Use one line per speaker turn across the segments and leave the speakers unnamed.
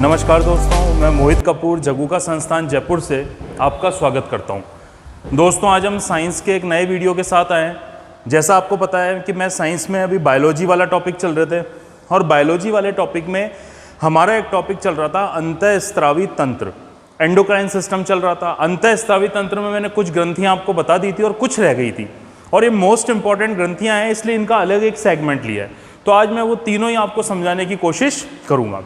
नमस्कार दोस्तों, मैं मोहित कपूर जगुका संस्थान जयपुर से आपका स्वागत करता हूं। दोस्तों, आज हम साइंस के एक नए वीडियो के साथ आए हैं। जैसा आपको पता है कि मैं साइंस में अभी बायोलॉजी वाला टॉपिक चल रहे थे और बायोलॉजी वाले टॉपिक में हमारा एक टॉपिक चल रहा था अंतःस्रावी तंत्र, एंडोक्राइन सिस्टम चल रहा था। अंतःस्रावी तंत्र में मैंने कुछ ग्रंथियाँ आपको बता दी थी और कुछ रह गई थी, और ये मोस्ट इंपॉर्टेंट ग्रंथियाँ हैं, इसलिए इनका अलग एक सेगमेंट लिया है। तो आज मैं वो तीनों ही आपको समझाने की कोशिश करूँगा।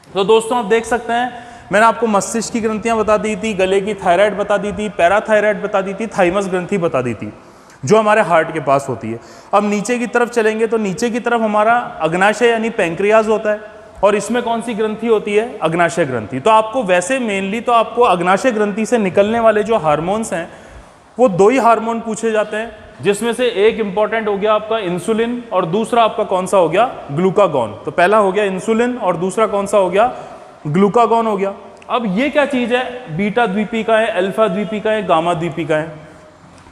तो दोस्तों, आप देख सकते हैं मैंने आपको मस्तिष्क की ग्रंथियां बता दी थी, गले की थायराइड बता दी थी, पैराथायराइड बता दी थी, थाइमस ग्रंथि बता दी थी जो हमारे हार्ट के पास होती है। अब नीचे की तरफ चलेंगे तो नीचे की तरफ हमारा अग्नाशय यानी पैंक्रियाज होता है, और इसमें कौन सी ग्रंथि होती है? अग्नाशय ग्रंथि। तो आपको वैसे मेनली तो आपको अग्नाशय ग्रंथि से निकलने वाले जो हार्मोन्स हैं वो दो ही हार्मोन पूछे जाते हैं, जिसमें से एक इंपॉर्टेंट हो गया आपका इंसुलिन और दूसरा आपका कौन सा हो गया? ग्लूकागॉन। तो पहला हो गया इंसुलिन और दूसरा कौन सा हो गया? ग्लूकागॉन हो गया। अब ये क्या चीज है? बीटा द्वीपिका है, अल्फा द्वीपिका है, गामा द्वीपिका है।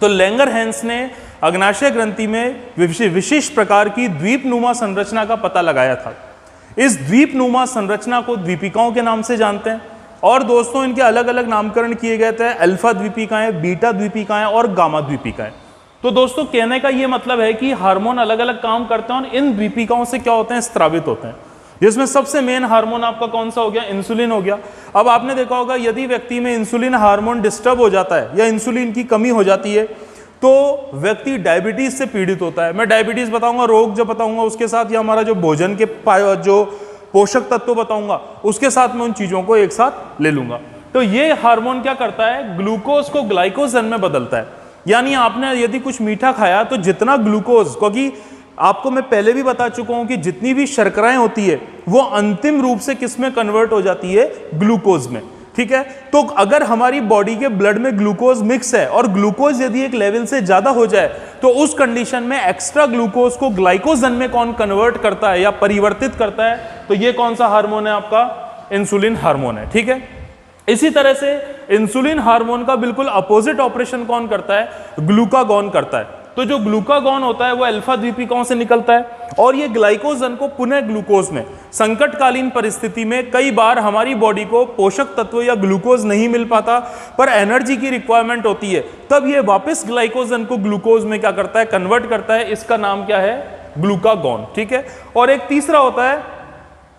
तो लैंगरहैंस ने अग्नाशय ग्रंथि में विशिष्ट प्रकार की द्वीपनुमा संरचना का पता लगाया था। इस द्वीपनुमा संरचना को द्वीपिकाओं के नाम से जानते हैं, और दोस्तों इनके अलग अलग नामकरण किए गए थे। अल्फा द्वीपिकाएं, बीटा द्वीपिकाएं और गामा द्वीपिकाएं। तो दोस्तों, कहने का ये मतलब है कि हार्मोन अलग अलग काम करते हैं और इन द्वीपिकाओं से क्या होते हैं? स्रावित होते हैं। जिसमें सबसे मेन हार्मोन आपका कौन सा हो गया? इंसुलिन हो गया। अब आपने देखा होगा, यदि व्यक्ति में इंसुलिन हार्मोन डिस्टर्ब हो जाता है या इंसुलिन की कमी हो जाती है तो व्यक्ति डायबिटीज से पीड़ित होता है। मैं डायबिटीज बताऊंगा, रोग जब बताऊंगा उसके साथ, या हमारा जो भोजन के जो पोषक तत्व बताऊंगा उसके साथ में उन चीजों को एक साथ ले लूंगा। तो ये हार्मोन क्या करता है? ग्लूकोज को ग्लाइकोजन में बदलता है। यानी आपने यदि कुछ मीठा खाया तो जितना ग्लूकोज, क्योंकि आपको मैं पहले भी बता चुका हूं कि जितनी भी शर्कराएं होती है वो अंतिम रूप से किस में कन्वर्ट हो जाती है? ग्लूकोज में। ठीक है, तो अगर हमारी बॉडी के ब्लड में ग्लूकोज मिक्स है और ग्लूकोज यदि एक लेवल से ज्यादा हो जाए तो उस कंडीशन में एक्स्ट्रा ग्लूकोज को ग्लाइकोजन में कौन कन्वर्ट करता है या परिवर्तित करता है? तो ये कौन सा हार्मोन है? आपका इंसुलिन हार्मोन है। ठीक है, इसी तरह से इंसुलिन हार्मोन का बिल्कुल अपोजिट ऑपरेशन कौन करता है? ग्लूकागॉन करता है। तो जो ग्लूकागॉन होता है वो अल्फा द्वीपिकाओं से निकलता है, और ये ग्लाइकोजन को पुनः ग्लूकोज में, संकटकालीन परिस्थिति में कई बार हमारी बॉडी को पोषक तत्व या ग्लूकोज नहीं मिल पाता पर एनर्जी की रिक्वायरमेंट होती है, तब ये वापस ग्लाइकोजन को ग्लूकोज में क्या करता है? कन्वर्ट करता है। इसका नाम क्या है? ग्लूकागॉन। ठीक है, और एक तीसरा होता है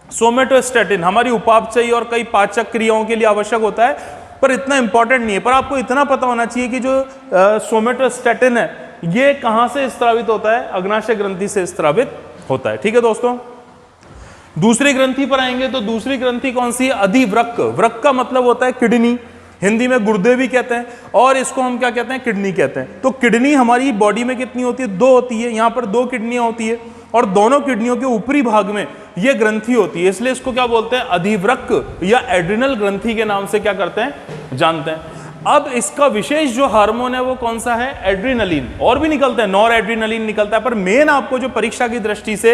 सोमेटोस्टैटिन, हमारी उपापचयी और कई पाचक क्रियाओं के लिए आवश्यक होता है, पर इतना इंपॉर्टेंट नहीं है। पर आपको इतना पता होना चाहिए कि जो सोमेटोस्टैटिन है ये कहां से स्रावित होता है? अग्नाशय ग्रंथि से स्रावित होता है। ठीक है दोस्तों, दूसरी ग्रंथि पर आएंगे तो दूसरी ग्रंथि कौन सी है? अधिवृक्क। वृक्क का मतलब होता है किडनी, हिंदी में गुर्दे भी कहते हैं, और इसको हम क्या कहते हैं? किडनी कहते हैं। तो किडनी हमारी बॉडी में कितनी होती है? दो होती है। यहां पर दो किडनियां होती है और दोनों किडनियों के ऊपरी भाग में यह ग्रंथि होती है, इसलिए इसको क्या बोलते हैं? अधिवृक्क या एड्रिनल ग्रंथि के नाम से क्या करते हैं? जानते हैं। अब इसका विशेष जो हार्मोन है वो कौन सा है? एड्रिनलिन। और भी निकलता है, नॉर एड्रिनलिन निकलता है, पर मेन आपको जो परीक्षा की दृष्टि से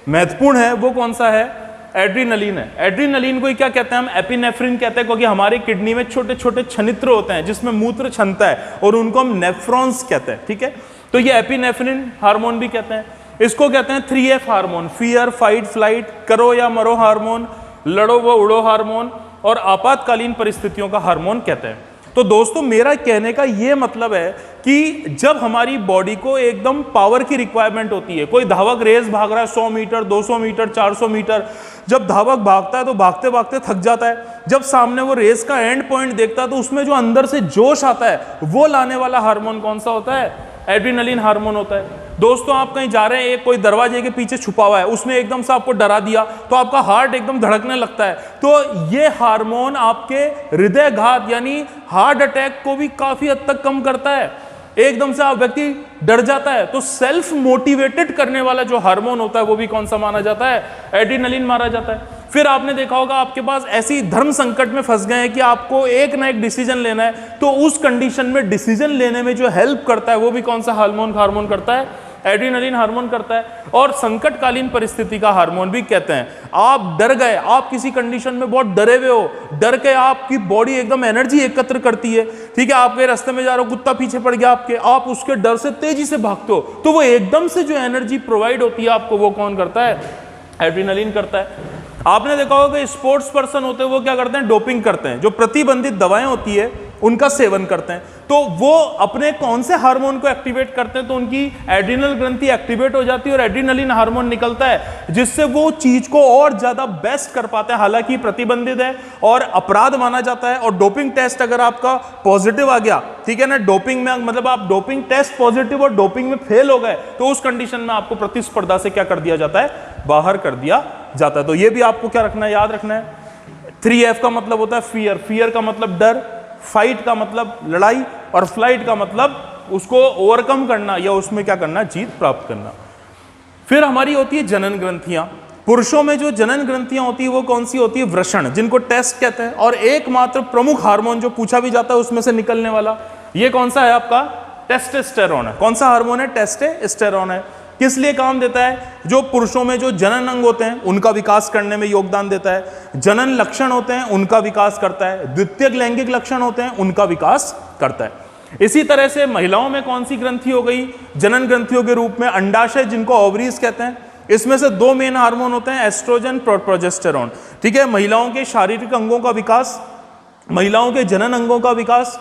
महत्वपूर्ण है वो कौन सा है? एड्रिनलिन है। एड्रिनलिन को क्या कहते हैं? हम एपिनेफ्रिन कहते हैं, क्योंकि हमारी किडनी में छोटे छोटे छनित्र होते हैं जिसमें मूत्र छनता है, और उनको हम नेफ्रॉन्स कहते हैं। ठीक है, तो ये एपिनेफ्रिन हार्मोन भी कहते हैं। इसको कहते हैं 3F hormone, fear, fight, flight, करो या मरो हार्मोन, लड़ो व उड़ो हार्मोन, और आपातकालीन परिस्थितियों का हार्मोन कहते हैं। तो दोस्तों, मेरा कहने का यह मतलब है कि जब हमारी बॉडी को एकदम पावर की रिक्वायरमेंट होती है, कोई धावक रेस भाग रहा है 100 मीटर, 200 मीटर, 400 मीटर, जब धावक भागता है तो भागते भागते थक जाता है, जब सामने वो रेस का एंड पॉइंट देखता है तो उसमें जो अंदर से जोश आता है वो लाने वाला हार्मोन कौन सा होता है? एड्रिनलिन हार्मोन होता है। दोस्तों, आप कहीं जा रहे हैं, एक कोई दरवाजे के पीछे छुपा हुआ है, उसने एकदम से आपको डरा दिया तो आपका हार्ट एकदम धड़कने लगता है, तो ये हार्मोन आपके हृदयघात यानी हार्ट अटैक को भी काफी हद तक कम करता है। एकदम से आप व्यक्ति डर जाता है तो सेल्फ मोटिवेटेड करने वाला जो हार्मोन होता है वो भी कौन सा माना जाता है? एड्रिनलिन माना जाता है। फिर आपने देखा होगा, आपके पास ऐसी धर्म संकट में फंस गए हैं कि आपको एक ना एक डिसीजन लेना है, तो उस कंडीशन में डिसीजन लेने में जो हेल्प करता है वो भी कौन सा हार्मोन करता है? एड्रिनलिन हार्मोन करता है। और संकटकालीन परिस्थिति का हार्मोन भी कहते हैं। आप डर गए, आप किसी कंडीशन में बहुत डरे हुए हो, डर के आपकी बॉडी एकदम एनर्जी एकत्र करती है, ठीक है, आपके रास्ते में जा रहे हो, कुत्ता पीछे पड़ गया आपके, आप उसके डर से तेजी से भागते हो, तो वो एकदम से जो एनर्जी प्रोवाइड होती है आपको, वो कौन करता है? एड्रिनलिन करता है। आपने देखा होगा स्पोर्ट्स पर्सन होते हैं वो क्या करते हैं, डोपिंग करते हैं, जो प्रतिबंधित दवाएं होती है उनका सेवन करते हैं, तो वो अपने कौन से हार्मोन को एक्टिवेट करते हैं, तो उनकी एड्रिनल ग्रंथि एक्टिवेट हो जाती है और एड्रिनलिन हार्मोन निकलता है, जिससे वो चीज को और ज्यादा बेस्ट कर पाते हैं। हालांकि प्रतिबंधित है और अपराध माना जाता है, और डोपिंग टेस्ट अगर आपका पॉजिटिव आ गया, ठीक है ना, डोपिंग में मतलब आप डोपिंग टेस्ट पॉजिटिव और डोपिंग में फेल हो गए, तो उस कंडीशन में आपको प्रतिस्पर्धा से क्या कर दिया जाता है, बाहर कर दिया जाता है। तो ये भी आपको क्या रखना है, याद रखना है। 3F का मतलब होता है फियर, फियर का मतलब डर, फाइट का मतलब लड़ाई, और फ्लाइट का मतलब उसको ओवरकम करना या उसमें क्या करना, जीत प्राप्त करना। फिर हमारी होती है जनन ग्रंथियां। पुरुषों में जो जनन ग्रंथियां होती है वो कौन सी होती है, वृषण, जिनको टेस्ट कहते हैं। और एकमात्र प्रमुख हार्मोन जो पूछा भी जाता है उसमें से निकलने वाला, ये कौन सा है आपका, टेस्टोस्टेरोन है। कौन सा हार्मोन है, टेस्टोस्टेरोन है। किस लिए काम देता है, जो पुरुषों में जो जनन अंग होते हैं उनका विकास करने में योगदान देता है, जनन लक्षण होते हैं उनका विकास करता है, द्वितीयक लैंगिक लक्षण होते हैं उनका विकास करता है। इसी तरह से महिलाओं में कौन सी ग्रंथि हो गई, जनन ग्रंथियों के रूप में अंडाशय, जिनको ओवरीज कहते हैं। इसमें से दो मेन हार्मोन होते हैं, एस्ट्रोजन, प्रोजेस्टेरोन, ठीक है। महिलाओं के शारीरिक अंगों का विकास, महिलाओं के जनन अंगों का विकास,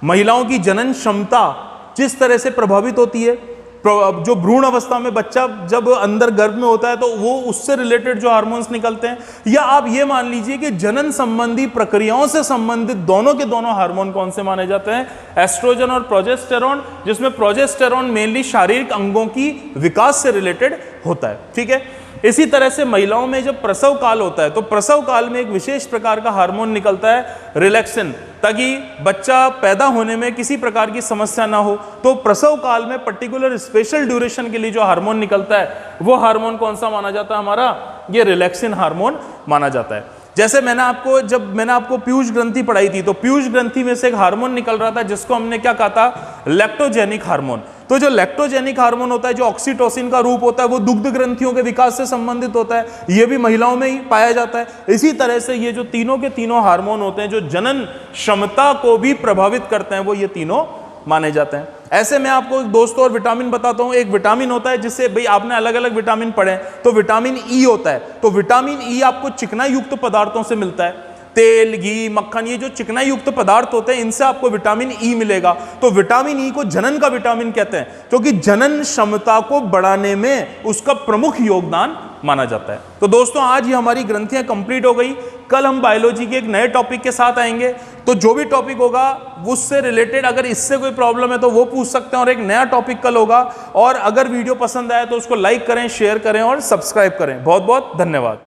महिलाओं की जनन क्षमता जिस तरह से प्रभावित होती है, जो भ्रूण अवस्था में बच्चा जब अंदर गर्भ में होता है तो वो उससे रिलेटेड जो हार्मोन्स निकलते हैं, या आप ये मान लीजिए कि जनन संबंधी प्रक्रियाओं से संबंधित दोनों के दोनों हार्मोन कौन से माने जाते हैं, एस्ट्रोजन और प्रोजेस्टेरोन, जिसमें प्रोजेस्टेरोन मेनली शारीरिक अंगों की विकास से रिलेटेड होता है, ठीक है। इसी तरह से महिलाओं में जब प्रसव काल होता है तो प्रसव काल में एक विशेष प्रकार का हार्मोन निकलता है, रिलैक्सिन, ताकि बच्चा पैदा होने में किसी प्रकार की समस्या ना हो। तो प्रसव काल में पर्टिकुलर स्पेशल ड्यूरेशन के लिए जो हार्मोन निकलता है वो हार्मोन कौन सा माना जाता है हमारा, ये रिलैक्सिन हार्मोन माना जाता है। जैसे जब मैंने आपको पीयूष ग्रंथि पढ़ाई थी, तो पीयूष ग्रंथि में से एक हार्मोन निकल रहा था जिसको हमने क्या कहा था, लैक्टोजेनिक हार्मोन। तो जो लैक्टोजेनिक हार्मोन होता है, जो ऑक्सीटोसिन का रूप होता है, वो दुग्ध ग्रंथियों के विकास से संबंधित होता है, ये भी महिलाओं में ही पाया जाता है। इसी तरह से ये जो तीनों के तीनों हार्मोन होते हैं जो जनन क्षमता को भी प्रभावित करते हैं, वो ये तीनों माने जाते हैं। ऐसे मैं आपको दोस्तों और विटामिन बताता हूं। एक विटामिन होता है जिससे, भाई आपने अलग अलग विटामिन पढ़े, तो विटामिन ई होता है। तो विटामिन ई आपको चिकना युक्त पदार्थों से मिलता है, तेल, घी, मक्खन, ये जो चिकना युक्त पदार्थ होते हैं इनसे आपको विटामिन ई मिलेगा। तो विटामिन ई को जनन का विटामिन कहते हैं, क्योंकि जनन क्षमता को बढ़ाने में उसका प्रमुख योगदान माना जाता है। तो दोस्तों आज ही हमारी ग्रंथियां कंप्लीट हो गई। कल हम बायोलॉजी के एक नए टॉपिक के साथ आएंगे, तो जो भी टॉपिक होगा उससे रिलेटेड अगर इससे कोई प्रॉब्लम है तो वो पूछ सकते हैं, और एक नया टॉपिक कल होगा। और अगर वीडियो पसंद आए तो उसको लाइक करें, शेयर करें और सब्सक्राइब करें। बहुत बहुत धन्यवाद।